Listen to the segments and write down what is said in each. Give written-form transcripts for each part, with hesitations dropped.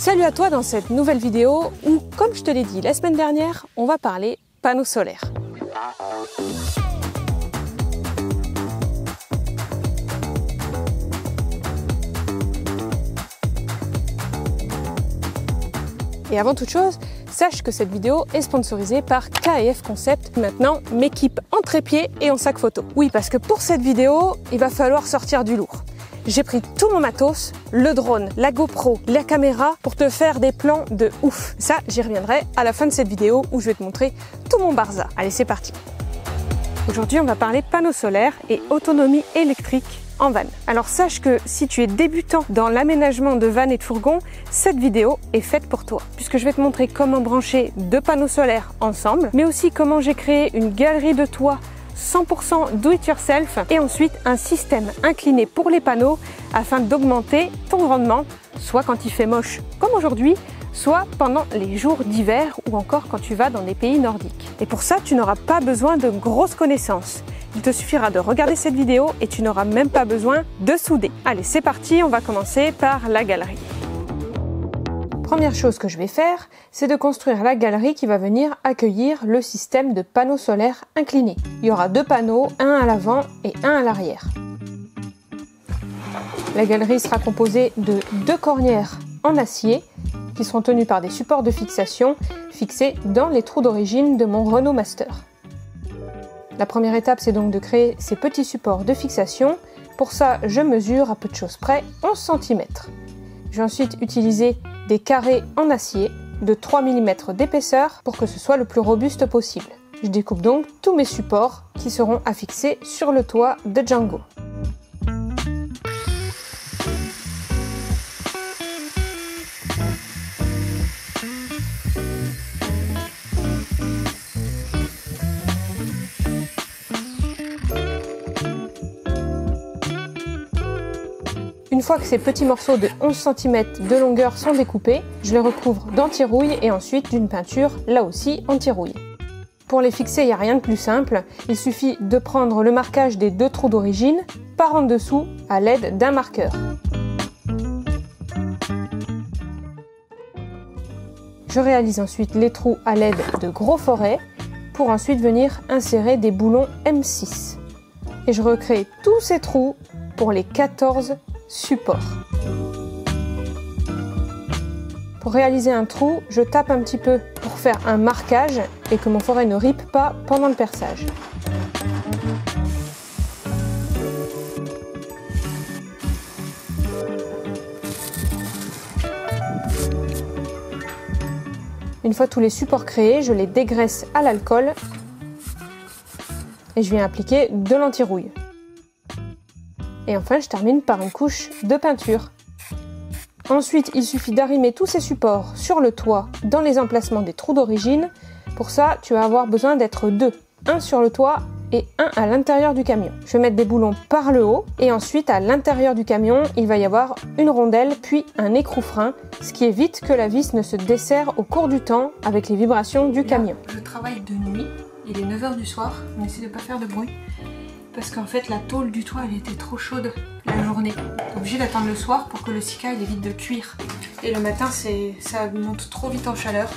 Salut à toi dans cette nouvelle vidéo où, comme je te l'ai dit la semaine dernière, on va parler panneaux solaires. Et avant toute chose, sache que cette vidéo est sponsorisée par KF Concept, maintenant m'équipe en trépied et en sac photo. Oui, parce que pour cette vidéo, il va falloir sortir du lourd. J'ai pris tout mon matos, le drone, la GoPro, la caméra pour te faire des plans de ouf. Ça, j'y reviendrai à la fin de cette vidéo où je vais te montrer tout mon barza. Allez, c'est parti. Aujourd'hui, on va parler panneaux solaires et autonomie électrique en van. Alors sache que si tu es débutant dans l'aménagement de van et de fourgon, cette vidéo est faite pour toi, puisque je vais te montrer comment brancher deux panneaux solaires ensemble, mais aussi comment j'ai créé une galerie de toit 100% do it yourself et ensuite un système incliné pour les panneaux afin d'augmenter ton rendement, soit quand il fait moche comme aujourd'hui, soit pendant les jours d'hiver ou encore quand tu vas dans des pays nordiques. Et pour ça, tu n'auras pas besoin de grosses connaissances. Il te suffira de regarder cette vidéo et tu n'auras même pas besoin de souder. Allez, c'est parti, on va commencer par la galerie. Première chose que je vais faire, c'est de construire la galerie qui va venir accueillir le système de panneaux solaires inclinés. Il y aura deux panneaux, un à l'avant et un à l'arrière. La galerie sera composée de deux cornières en acier qui seront tenues par des supports de fixation fixés dans les trous d'origine de mon Renault Master. La première étape, c'est donc de créer ces petits supports de fixation. Pour ça, je mesure à peu de choses près 11 cm. Je vais ensuite utiliser des carrés en acier de 3 mm d'épaisseur pour que ce soit le plus robuste possible. Je découpe donc tous mes supports qui seront affixés sur le toit de Django. Une fois que ces petits morceaux de 11 cm de longueur sont découpés, je les recouvre d'anti-rouille et ensuite d'une peinture, là aussi anti-rouille. Pour les fixer, il n'y a rien de plus simple, il suffit de prendre le marquage des deux trous d'origine par en dessous à l'aide d'un marqueur. Je réalise ensuite les trous à l'aide de gros forets pour ensuite venir insérer des boulons M6. Et je recrée tous ces trous pour les 14 support. Pour réaliser un trou, je tape un petit peu pour faire un marquage et que mon forêt ne rippe pas pendant le perçage. Une fois tous les supports créés, je les dégraisse à l'alcool et je viens appliquer de l'anti-rouille. Et enfin, je termine par une couche de peinture. Ensuite, il suffit d'arrimer tous ces supports sur le toit dans les emplacements des trous d'origine. Pour ça, tu vas avoir besoin d'être deux. Un sur le toit et un à l'intérieur du camion. Je vais mettre des boulons par le haut et ensuite à l'intérieur du camion, il va y avoir une rondelle puis un écrou-frein, ce qui évite que la vis ne se desserre au cours du temps avec les vibrations du camion. Je travaille de nuit, il est 9 h du soir, on essaie de ne pas faire de bruit. Parce qu'en fait la tôle du toit elle était trop chaude la journée. T'es obligé d'attendre le soir pour que le sika il évite de cuire. Et le matin ça monte trop vite en chaleur.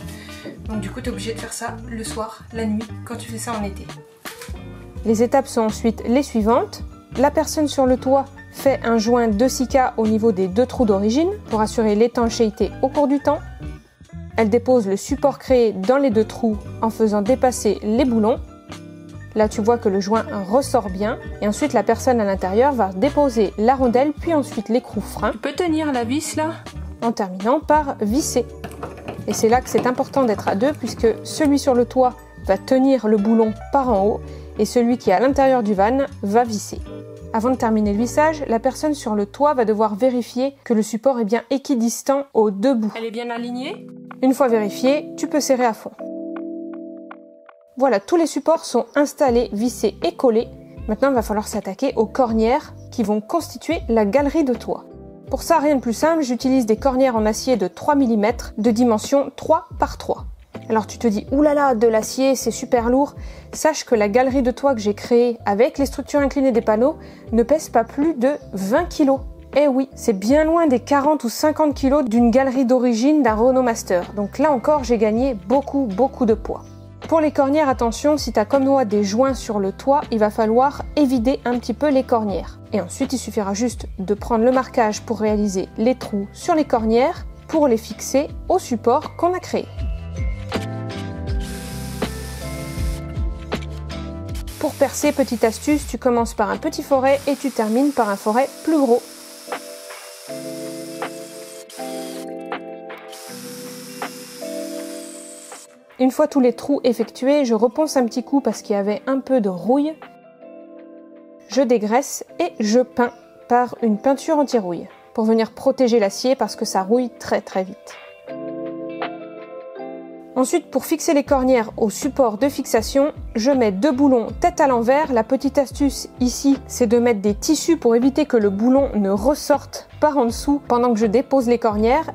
Donc du coup t'es obligé de faire ça le soir, la nuit, quand tu fais ça en été. Les étapes sont ensuite les suivantes. La personne sur le toit fait un joint de sika au niveau des deux trous d'origine pour assurer l'étanchéité au cours du temps. Elle dépose le support créé dans les deux trous en faisant dépasser les boulons. Là, tu vois que le joint ressort bien. Et ensuite, la personne à l'intérieur va déposer la rondelle, puis ensuite l'écrou-frein. Tu peux tenir la vis là? En terminant par visser. Et c'est là que c'est important d'être à deux, puisque celui sur le toit va tenir le boulon par en haut et celui qui est à l'intérieur du van va visser. Avant de terminer le vissage, la personne sur le toit va devoir vérifier que le support est bien équidistant aux deux bouts. Elle est bien alignée? Une fois vérifié, tu peux serrer à fond. Voilà, tous les supports sont installés, vissés et collés. Maintenant, il va falloir s'attaquer aux cornières qui vont constituer la galerie de toit. Pour ça, rien de plus simple, j'utilise des cornières en acier de 3 mm de dimension 3 par 3. Alors tu te dis, oulala, de l'acier, c'est super lourd. Sache que la galerie de toit que j'ai créée avec les structures inclinées des panneaux ne pèse pas plus de 20 kg. Eh oui, c'est bien loin des 40 ou 50 kg d'une galerie d'origine d'un Renault Master. Donc là encore, j'ai gagné beaucoup de poids. Pour les cornières, attention, si tu as comme moi des joints sur le toit, il va falloir évider un petit peu les cornières. Et ensuite, il suffira juste de prendre le marquage pour réaliser les trous sur les cornières pour les fixer au support qu'on a créé. Pour percer, petite astuce, tu commences par un petit foret et tu termines par un foret plus gros. Une fois tous les trous effectués, je reponce un petit coup parce qu'il y avait un peu de rouille. Je dégraisse et je peins par une peinture anti-rouille pour venir protéger l'acier parce que ça rouille très vite. Ensuite, pour fixer les cornières au support de fixation, je mets 2 boulons tête à l'envers. La petite astuce ici, c'est de mettre des tissus pour éviter que le boulon ne ressorte par en dessous pendant que je dépose les cornières.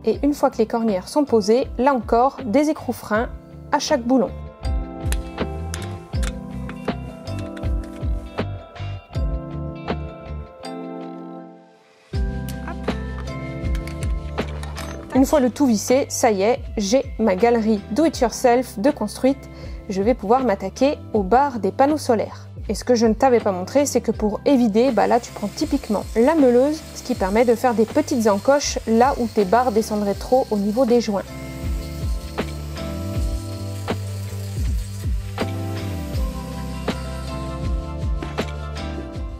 Et une fois que les cornières sont posées, là encore, des écrous freins à chaque boulon. Une fois le tout vissé, ça y est, j'ai ma galerie do it yourself de construite. Je vais pouvoir m'attaquer aux barres des panneaux solaires. Et ce que je ne t'avais pas montré, c'est que pour évider, là tu prends typiquement la meuleuse, ce qui permet de faire des petites encoches là où tes barres descendraient trop au niveau des joints.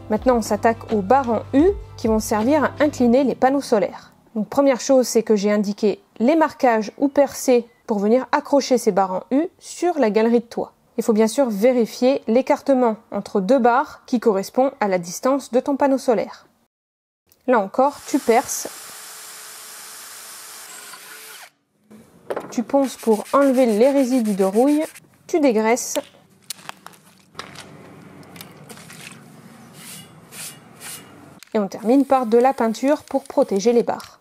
Maintenant, on s'attaque aux barres en U qui vont servir à incliner les panneaux solaires. Donc première chose, c'est que j'ai indiqué les marquages ou percés pour venir accrocher ces barres en U sur la galerie de toit. Il faut bien sûr vérifier l'écartement entre 2 barres qui correspond à la distance de ton panneau solaire. Là encore, tu perces. Tu ponces pour enlever les résidus de rouille. Tu dégraisses. Et on termine par de la peinture pour protéger les barres.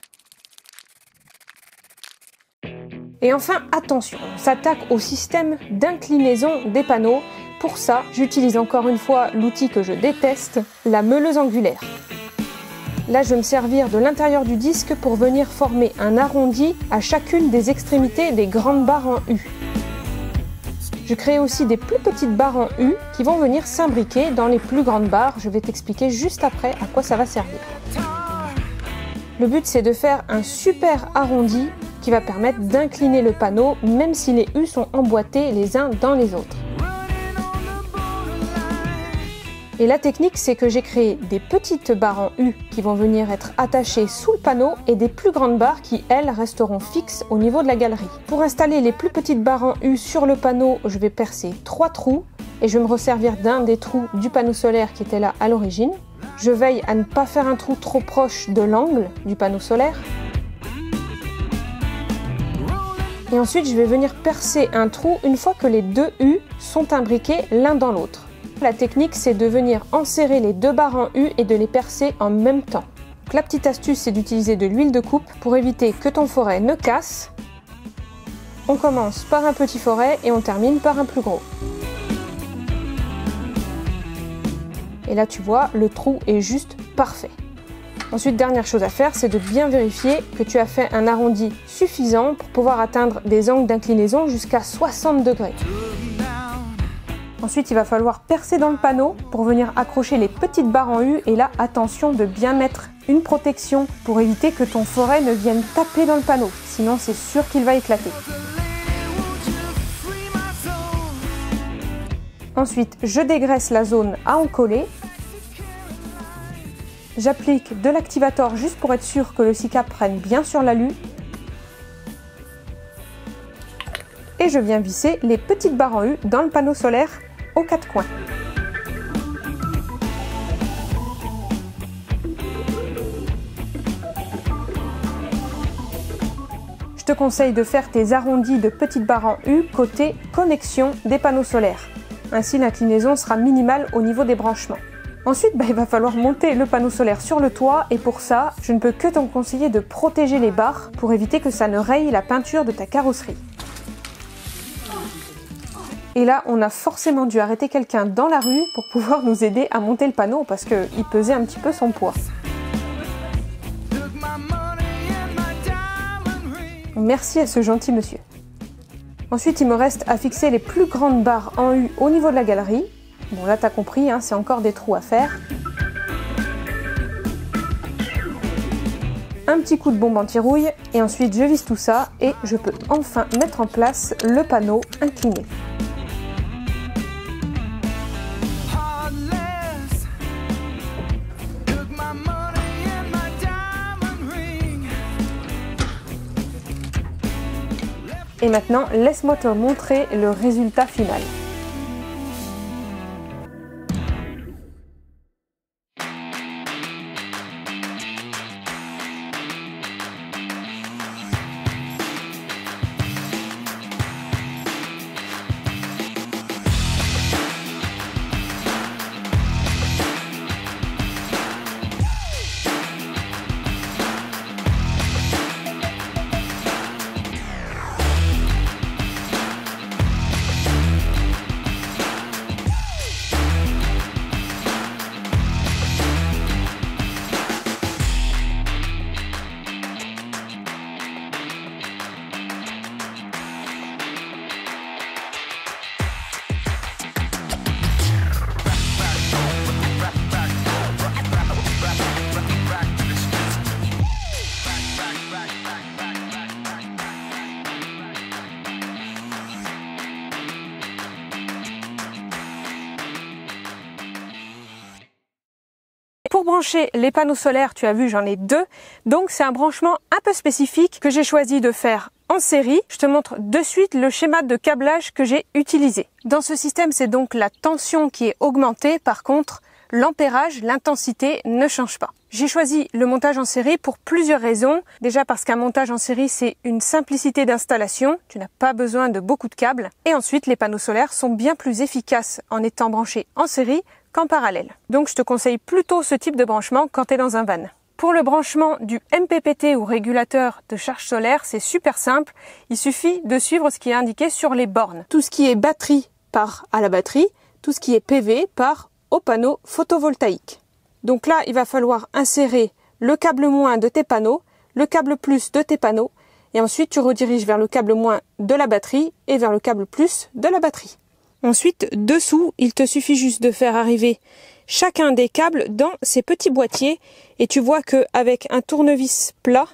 Et enfin, attention, on s'attaque au système d'inclinaison des panneaux. Pour ça, j'utilise encore une fois l'outil que je déteste, la meuleuse angulaire. Là, je vais me servir de l'intérieur du disque pour venir former un arrondi à chacune des extrémités des grandes barres en U. Je crée aussi des plus petites barres en U qui vont venir s'imbriquer dans les plus grandes barres. Je vais t'expliquer juste après à quoi ça va servir. Le but, c'est de faire un super arrondi qui va permettre d'incliner le panneau même si les U sont emboîtés les uns dans les autres. Et la technique, c'est que j'ai créé des petites barres en U qui vont venir être attachées sous le panneau et des plus grandes barres qui, elles, resteront fixes au niveau de la galerie. Pour installer les plus petites barres en U sur le panneau, je vais percer 3 trous et je vais me resservir d'un des trous du panneau solaire qui était là à l'origine. Je veille à ne pas faire un trou trop proche de l'angle du panneau solaire. Et ensuite, je vais venir percer un trou une fois que les 2 U sont imbriqués l'un dans l'autre. La technique, c'est de venir enserrer les 2 barres en U et de les percer en même temps. Donc, la petite astuce, c'est d'utiliser de l'huile de coupe pour éviter que ton foret ne casse. On commence par un petit foret et on termine par un plus gros. Et là, tu vois, le trou est juste parfait. Ensuite, dernière chose à faire, c'est de bien vérifier que tu as fait un arrondi suffisant pour pouvoir atteindre des angles d'inclinaison jusqu'à 60 degrés. Ensuite, il va falloir percer dans le panneau pour venir accrocher les petites barres en U. Et là, attention de bien mettre une protection pour éviter que ton foret ne vienne taper dans le panneau. Sinon, c'est sûr qu'il va éclater. Ensuite, je dégraisse la zone à encoller. J'applique de l'activator juste pour être sûr que le cycap prenne bien sur l'alu. Et je viens visser les petites barres en U dans le panneau solaire aux 4 coins. Je te conseille de faire tes arrondis de petites barres en U côté connexion des panneaux solaires. Ainsi, l'inclinaison sera minimale au niveau des branchements. Ensuite, il va falloir monter le panneau solaire sur le toit et pour ça, je ne peux que t'en conseiller de protéger les barres pour éviter que ça ne raye la peinture de ta carrosserie. Et là, on a forcément dû arrêter quelqu'un dans la rue pour pouvoir nous aider à monter le panneau parce qu'il pesait un petit peu son poids. merci à ce gentil monsieur. Ensuite, il me reste à fixer les plus grandes barres en U au niveau de la galerie. Bon, là, t'as compris, hein, c'est encore des trous à faire. Un petit coup de bombe anti-rouille et ensuite je visse tout ça et je peux enfin mettre en place le panneau incliné. Et maintenant, laisse-moi te montrer le résultat final. Pour brancher les panneaux solaires, tu as vu, j'en ai deux. Donc c'est un branchement un peu spécifique que j'ai choisi de faire en série. Je te montre de suite le schéma de câblage que j'ai utilisé. Dans ce système, c'est donc la tension qui est augmentée. Par contre, l'ampérage, l'intensité ne change pas. J'ai choisi le montage en série pour plusieurs raisons. Déjà parce qu'un montage en série, c'est une simplicité d'installation. Tu n'as pas besoin de beaucoup de câbles. Et ensuite, les panneaux solaires sont bien plus efficaces en étant branchés en série qu'en parallèle. Donc je te conseille plutôt ce type de branchement quand tu es dans un van. Pour le branchement du MPPT ou régulateur de charge solaire, c'est super simple. Il suffit de suivre ce qui est indiqué sur les bornes. Tout ce qui est batterie part à la batterie, tout ce qui est PV part au panneau photovoltaïque. Donc là, il va falloir insérer le câble moins de tes panneaux, le câble plus de tes panneaux, et ensuite tu rediriges vers le câble moins de la batterie et vers le câble plus de la batterie. Ensuite, dessous, il te suffit juste de faire arriver chacun des câbles dans ces petits boîtiers et tu vois qu'avec un tournevis plat,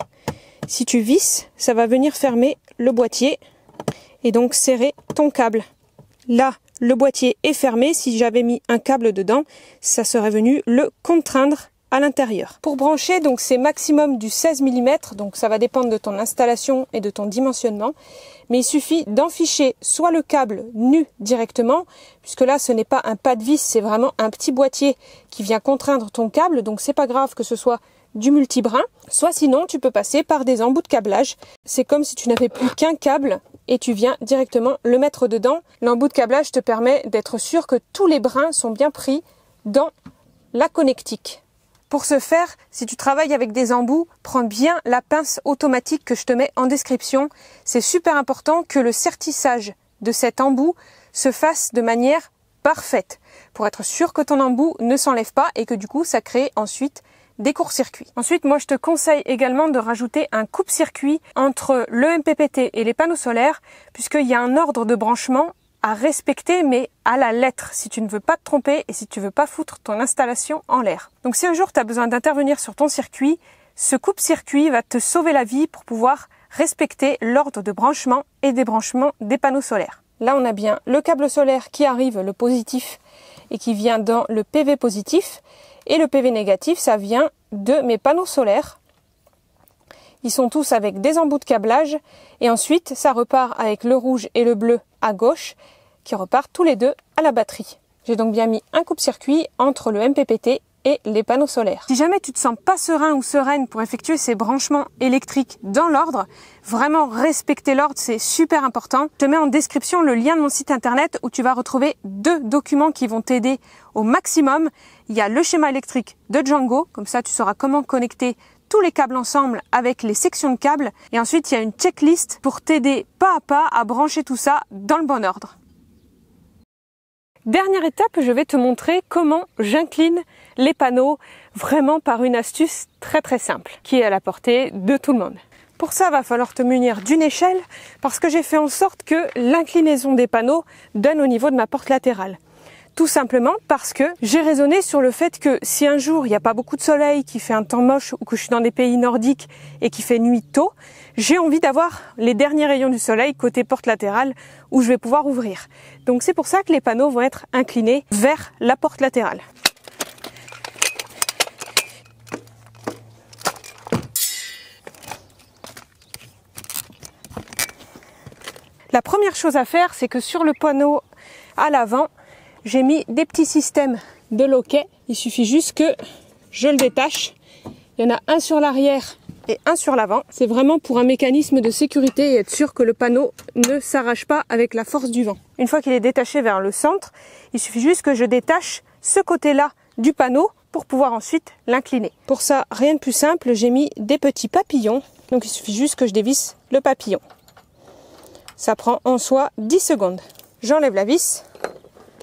si tu visses, ça va venir fermer le boîtier et donc serrer ton câble. Là, le boîtier est fermé. Si j'avais mis un câble dedans, ça serait venu le contraindre à l'intérieur. Pour brancher, donc c'est maximum du 16 mm, donc ça va dépendre de ton installation et de ton dimensionnement. Mais il suffit d'enficher soit le câble nu directement, puisque là ce n'est pas un pas de vis, c'est vraiment un petit boîtier qui vient contraindre ton câble, donc c'est pas grave que ce soit du multibrin, soit sinon tu peux passer par des embouts de câblage. C'est comme si tu n'avais plus qu'un câble et tu viens directement le mettre dedans. L'embout de câblage te permet d'être sûr que tous les brins sont bien pris dans la connectique. Pour ce faire, si tu travailles avec des embouts, prends bien la pince automatique que je te mets en description. C'est super important que le sertissage de cet embout se fasse de manière parfaite pour être sûr que ton embout ne s'enlève pas et que du coup ça crée ensuite des courts-circuits. Ensuite, moi je te conseille également de rajouter un coupe-circuit entre le MPPT et les panneaux solaires puisqu'il y a un ordre de branchement à respecter, mais à la lettre, si tu ne veux pas te tromper et si tu veux pas foutre ton installation en l'air. Donc si un jour tu as besoin d'intervenir sur ton circuit, ce coupe-circuit va te sauver la vie pour pouvoir respecter l'ordre de branchement et débranchement des panneaux solaires. Là, on a bien le câble solaire qui arrive, le positif, et qui vient dans le PV positif, et le PV négatif, ça vient de mes panneaux solaires. Ils sont tous avec des embouts de câblage, et ensuite, ça repart avec le rouge et le bleu à gauche, qui repartent tous les deux à la batterie. J'ai donc bien mis un coupe-circuit entre le MPPT et les panneaux solaires. Si jamais tu te sens pas serein ou sereine pour effectuer ces branchements électriques dans l'ordre, vraiment respecter l'ordre, c'est super important. Je te mets en description le lien de mon site internet où tu vas retrouver 2 documents qui vont t'aider au maximum. Il y a le schéma électrique de Django, comme ça tu sauras comment connecter tous les câbles ensemble avec les sections de câbles. Et ensuite, il y a une checklist pour t'aider pas à pas à brancher tout ça dans le bon ordre. Dernière étape, je vais te montrer comment j'incline les panneaux vraiment par une astuce très simple qui est à la portée de tout le monde. Pour ça, va falloir te munir d'une échelle parce que j'ai fait en sorte que l'inclinaison des panneaux donne au niveau de ma porte latérale. Tout simplement parce que j'ai raisonné sur le fait que si un jour il n'y a pas beaucoup de soleil, qu'il fait un temps moche ou que je suis dans des pays nordiques et qu'il fait nuit tôt, j'ai envie d'avoir les derniers rayons du soleil côté porte latérale où je vais pouvoir ouvrir. Donc c'est pour ça que les panneaux vont être inclinés vers la porte latérale. La première chose à faire, c'est que sur le panneau à l'avant, j'ai mis des petits systèmes de loquet. Il suffit juste que je le détache. Il y en a un sur l'arrière et un sur l'avant. C'est vraiment pour un mécanisme de sécurité et être sûr que le panneau ne s'arrache pas avec la force du vent. Une fois qu'il est détaché vers le centre, il suffit juste que je détache ce côté-là du panneau pour pouvoir ensuite l'incliner. Pour ça, rien de plus simple, j'ai mis des petits papillons. Donc il suffit juste que je dévisse le papillon. Ça prend en soi 10 secondes. J'enlève la vis.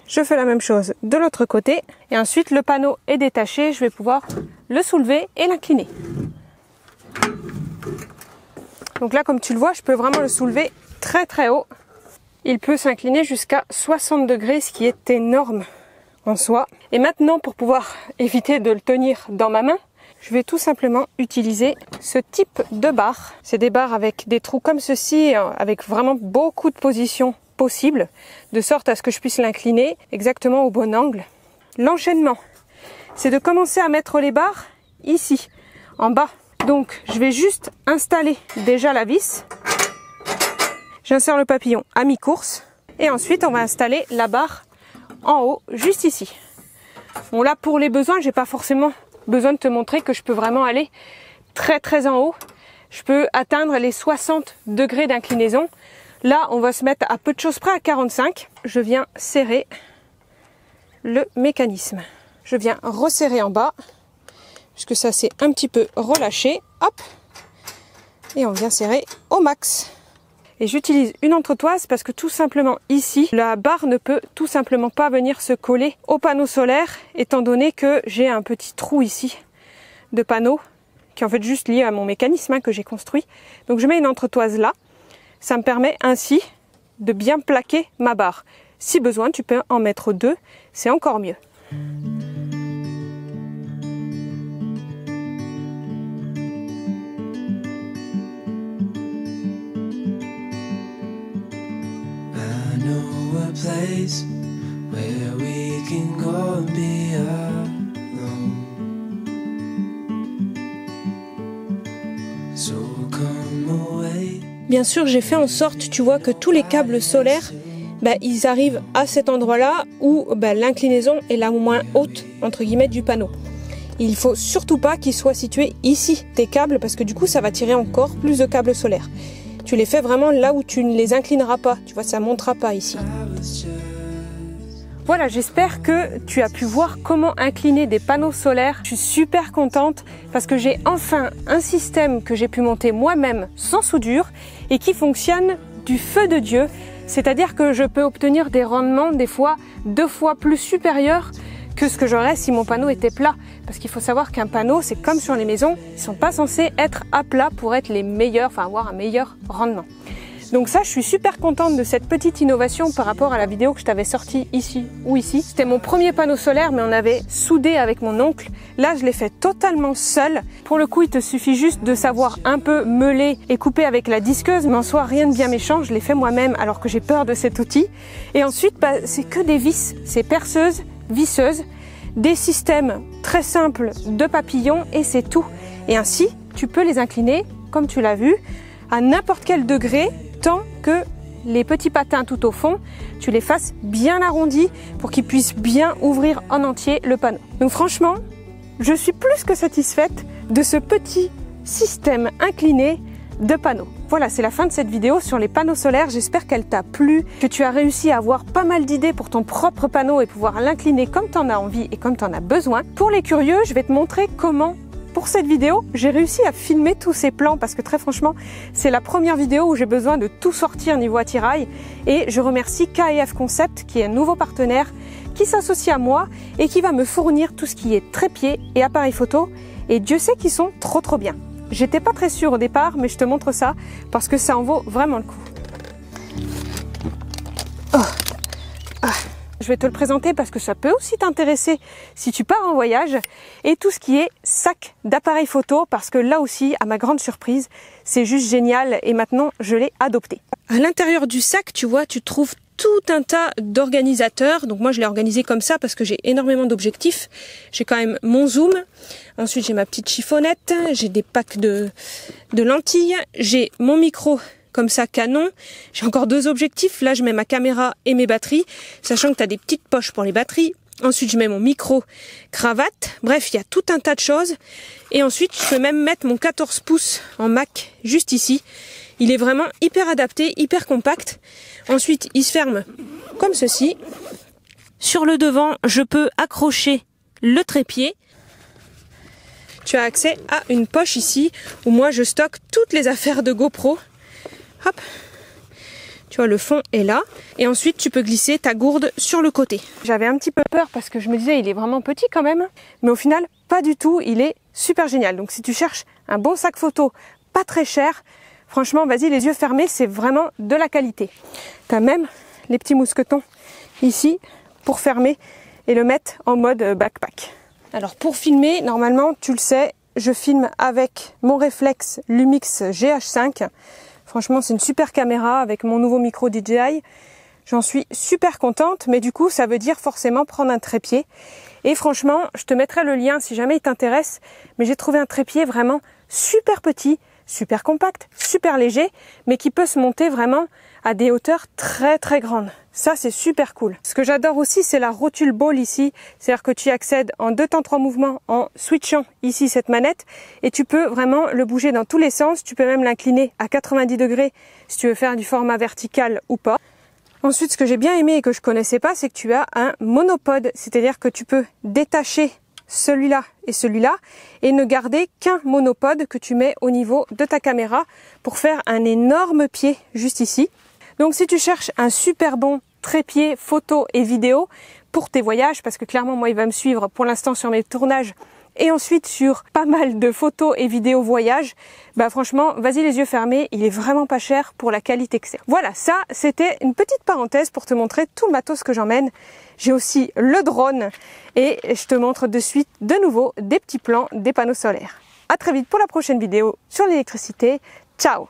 Je fais la même chose de l'autre côté et ensuite le panneau est détaché, je vais pouvoir le soulever et l'incliner. Donc là, comme tu le vois, je peux vraiment le soulever très très haut. Il peut s'incliner jusqu'à 60 degrés, ce qui est énorme en soi. Et maintenant, pour pouvoir éviter de le tenir dans ma main, je vais tout simplement utiliser ce type de barre. C'est des barres avec des trous comme ceci, avec vraiment beaucoup de positions possible, de sorte à ce que je puisse l'incliner exactement au bon angle. L'enchaînement, c'est de commencer à mettre les barres ici, en bas. Donc, je vais juste installer déjà la vis. J'insère le papillon à mi-course. Et ensuite, on va installer la barre en haut, juste ici. Bon, là, pour les besoins, j'ai pas forcément besoin de te montrer que je peux vraiment aller très très en haut. Je peux atteindre les 60 degrés d'inclinaison. Là, on va se mettre à peu de choses près à 45. Je viens serrer le mécanisme. Je viens resserrer en bas, puisque ça s'est un petit peu relâché. Hop! Et on vient serrer au max. Et j'utilise une entretoise parce que tout simplement ici, la barre ne peut tout simplement pas venir se coller au panneau solaire, étant donné que j'ai un petit trou ici de panneau, qui est en fait juste lié à mon mécanisme que j'ai construit. Donc je mets une entretoise là. Ça me permet ainsi de bien plaquer ma barre. Si besoin, tu peux en mettre 2, c'est encore mieux. I know a place where we can go and be alone. So come away. Bien sûr, j'ai fait en sorte, tu vois, que tous les câbles solaires, ils arrivent à cet endroit-là où l'inclinaison est la moins haute, entre guillemets, du panneau. Il faut surtout pas qu'ils soient situés ici, tes câbles, parce que du coup, ça va tirer encore plus de câbles solaires. Tu les fais vraiment là où tu ne les inclineras pas, tu vois, ça ne montera pas ici. Voilà, j'espère que tu as pu voir comment incliner des panneaux solaires. Je suis super contente parce que j'ai enfin un système que j'ai pu monter moi-même sans soudure et qui fonctionne du feu de Dieu. C'est-à-dire que je peux obtenir des rendements des fois 2 fois plus supérieurs que ce que j'aurais si mon panneau était plat. Parce qu'il faut savoir qu'un panneau, c'est comme sur les maisons, ils ne sont pas censés être à plat pour être les meilleurs, enfin avoir un meilleur rendement. Donc ça, je suis super contente de cette petite innovation par rapport à la vidéo que je t'avais sortie ici ou ici. C'était mon premier panneau solaire, mais on avait soudé avec mon oncle. Là, je l'ai fait totalement seule. Pour le coup, il te suffit juste de savoir un peu meuler et couper avec la disqueuse, mais en soi, rien de bien méchant. Je l'ai fait moi-même alors que j'ai peur de cet outil. Et ensuite, c'est que des vis. C'est perceuse, visseuse, des systèmes très simples de papillons et c'est tout. Et ainsi, tu peux les incliner, comme tu l'as vu, à n'importe quel degré, tant que les petits patins tout au fond, tu les fasses bien arrondis pour qu'ils puissent bien ouvrir en entier le panneau. Donc franchement, je suis plus que satisfaite de ce petit système incliné de panneaux. Voilà, c'est la fin de cette vidéo sur les panneaux solaires. J'espère qu'elle t'a plu, que tu as réussi à avoir pas mal d'idées pour ton propre panneau et pouvoir l'incliner comme tu en as envie et comme tu en as besoin. Pour les curieux, je vais te montrer comment, pour cette vidéo, j'ai réussi à filmer tous ces plans parce que très franchement, c'est la première vidéo où j'ai besoin de tout sortir niveau attirail et je remercie KF Concept qui est un nouveau partenaire qui s'associe à moi et qui va me fournir tout ce qui est trépied et appareil photo et Dieu sait qu'ils sont trop bien. J'étais pas très sûre au départ, mais je te montre ça parce que ça en vaut vraiment le coup. Oh. Ah. Je vais te le présenter parce que ça peut aussi t'intéresser si tu pars en voyage. Et tout ce qui est sac d'appareil photo, parce que là aussi, à ma grande surprise, c'est juste génial et maintenant je l'ai adopté. À l'intérieur du sac, tu vois, tu trouves tout un tas d'organisateurs. Donc moi je l'ai organisé comme ça parce que j'ai énormément d'objectifs. J'ai quand même mon zoom. Ensuite j'ai ma petite chiffonnette. J'ai des packs de lentilles. J'ai mon micro comme ça Canon. J'ai encore 2 objectifs. Là je mets ma caméra et mes batteries. Sachant que tu as des petites poches pour les batteries. Ensuite je mets mon micro cravate. Bref, il y a tout un tas de choses. Et ensuite je peux même mettre mon 14 pouces en Mac juste ici. Il est vraiment hyper adapté, hyper compact. Ensuite, il se ferme comme ceci. Sur le devant, je peux accrocher le trépied. Tu as accès à une poche ici où moi je stocke toutes les affaires de GoPro. Hop. Tu vois, le fond est là. Et ensuite, tu peux glisser ta gourde sur le côté. J'avais un petit peu peur parce que je me disais, il est vraiment petit quand même. Mais au final, pas du tout. Il est super génial. Donc si tu cherches un bon sac photo, pas très cher, franchement, vas-y, les yeux fermés, c'est vraiment de la qualité. Tu as même les petits mousquetons ici pour fermer et le mettre en mode backpack. Alors pour filmer, normalement, tu le sais, je filme avec mon réflexe Lumix GH5. Franchement, c'est une super caméra avec mon nouveau micro DJI. J'en suis super contente, mais du coup, ça veut dire forcément prendre un trépied. Et franchement, je te mettrai le lien si jamais il t'intéresse, mais j'ai trouvé un trépied vraiment super petit, super compact, super léger, mais qui peut se monter vraiment à des hauteurs très très grandes. Ça, c'est super cool. Ce que j'adore aussi, c'est la rotule ball ici. C'est-à-dire que tu y accèdes en 2 temps 3 mouvements en switchant ici cette manette et tu peux vraiment le bouger dans tous les sens. Tu peux même l'incliner à 90 degrés si tu veux faire du format vertical ou pas. Ensuite, ce que j'ai bien aimé et que je connaissais pas, c'est que tu as un monopode. C'est-à-dire que tu peux détacher celui-là et celui-là et ne garder qu'un monopode que tu mets au niveau de ta caméra pour faire un énorme pied juste ici. Donc si tu cherches un super bon trépied photo et vidéo pour tes voyages, parce que clairement moi il va me suivre pour l'instant sur mes tournages et ensuite sur pas mal de photos et vidéos voyage, bah franchement vas-y les yeux fermés, il est vraiment pas cher pour la qualité que c'est. Voilà, ça c'était une petite parenthèse pour te montrer tout le matos que j'emmène. J'ai aussi le drone et je te montre de suite de nouveau des petits plans des panneaux solaires. À très vite pour la prochaine vidéo sur l'électricité. Ciao!